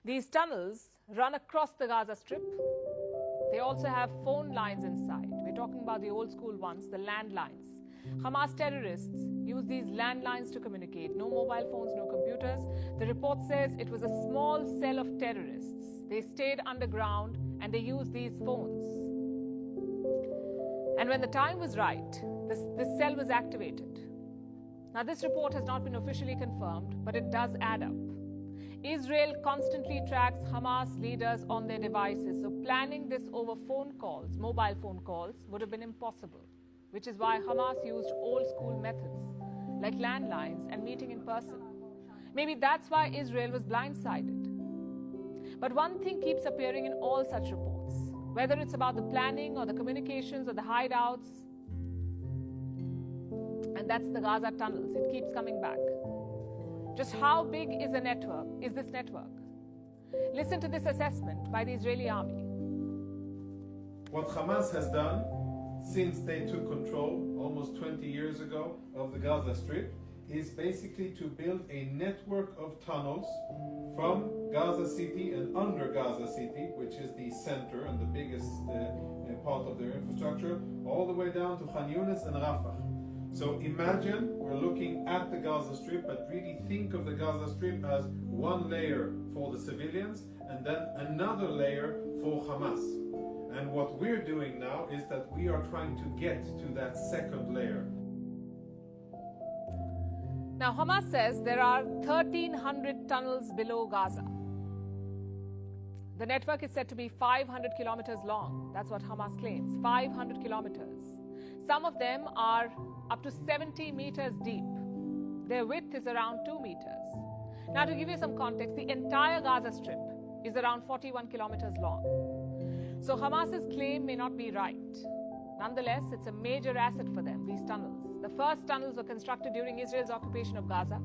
These tunnels run across the Gaza Strip. They also have phone lines inside. We're talking about the old school ones, the landlines. Hamas terrorists use these landlines to communicate. No mobile phones, no computers. The report says it was a small cell of terrorists. They stayed underground and they used these phones. And when the time was right, this cell was activated. Now, this report has not been officially confirmed, but it does add up. Israel constantly tracks Hamas leaders on their devices, so planning this over phone calls, mobile phone calls, would have been impossible, which is why Hamas used old-school methods, like landlines and meeting in person. Maybe that's why Israel was blindsided. But one thing keeps appearing in all such reports, whether it's about the planning or the communications or the hideouts, and that's the Gaza tunnels. It keeps coming back. Just how big is this network? Listen to this assessment by the Israeli army. What Hamas has done since they took control almost 20 years ago of the Gaza Strip is basically to build a network of tunnels from Gaza City and under Gaza City, which is the center and the biggest part of their infrastructure, all the way down to Khan Yunis and Rafah. So imagine we're looking at the Gaza Strip, but really think of the Gaza Strip as one layer for the civilians and then another layer for Hamas. And what we're doing now is that we are trying to get to that second layer. Now, Hamas says there are 1,300 tunnels below Gaza. The network is said to be 500 kilometers long. That's what Hamas claims, 500 kilometers. Some of them are up to 70 meters deep. Their width is around 2 meters. Now, to give you some context, the entire Gaza Strip is around 41 kilometers long. So Hamas's claim may not be right. Nonetheless, it's a major asset for them, these tunnels. The first tunnels were constructed during Israel's occupation of Gaza,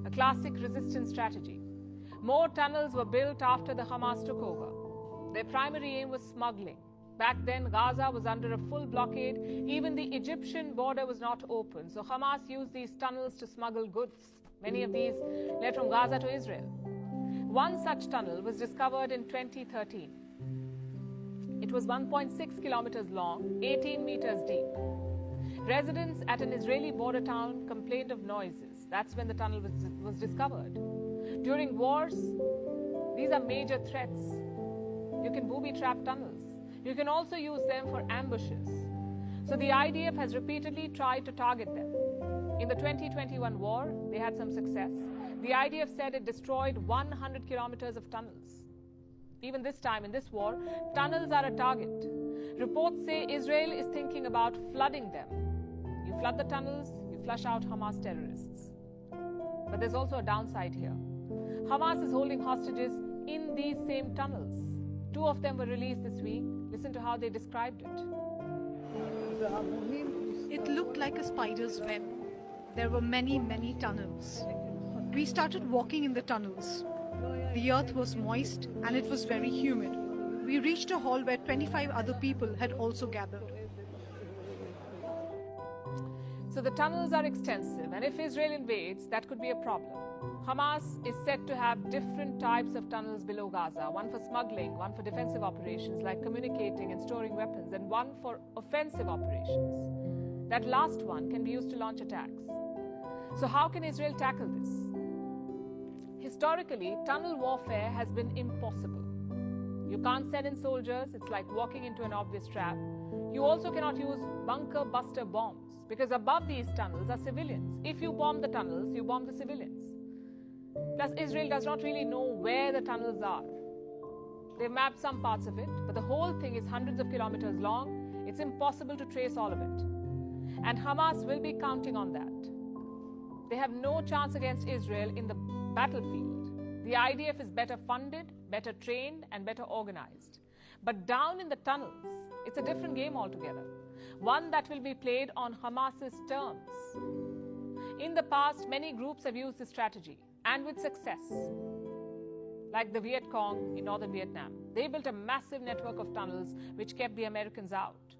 a classic resistance strategy. More tunnels were built after the Hamas took over. Their primary aim was smuggling. Back then, Gaza was under a full blockade. Even the Egyptian border was not open. So Hamas used these tunnels to smuggle goods. Many of these led from Gaza to Israel. One such tunnel was discovered in 2013. It was 1.6 kilometers long, 18 meters deep. Residents at an Israeli border town complained of noises. That's when the tunnel was discovered. During wars, these are major threats. You can booby-trap tunnels. You can also use them for ambushes. So the IDF has repeatedly tried to target them. In the 2021 war, they had some success. The IDF said it destroyed 100 kilometers of tunnels. Even this time in this war, tunnels are a target. Reports say Israel is thinking about flooding them. You flood the tunnels, you flush out Hamas terrorists. But there's also a downside here. Hamas is holding hostages in these same tunnels. 2 of them were released this week. Listen to how they described it. It looked like a spider's web. There were many, many tunnels. We started walking in the tunnels. The earth was moist and it was very humid. We reached a hall where 25 other people had also gathered. So the tunnels are extensive, and if Israel invades, that could be a problem. Hamas is said to have different types of tunnels below Gaza, one for smuggling, one for defensive operations like communicating and storing weapons, and one for offensive operations. That last one can be used to launch attacks. So how can Israel tackle this? Historically, tunnel warfare has been impossible. You can't send in soldiers, it's like walking into an obvious trap. You also cannot use bunker buster bombs, because above these tunnels are civilians. If you bomb the tunnels, you bomb the civilians. Plus, Israel does not really know where the tunnels are. They've mapped some parts of it, but the whole thing is hundreds of kilometers long. It's impossible to trace all of it. And Hamas will be counting on that. They have no chance against Israel in the battlefield. The IDF is better funded, better trained, and better organized. But down in the tunnels, it's a different game altogether. One that will be played on Hamas's terms. In the past, many groups have used this strategy, and with success. Like the Viet Cong in northern Vietnam. They built a massive network of tunnels which kept the Americans out.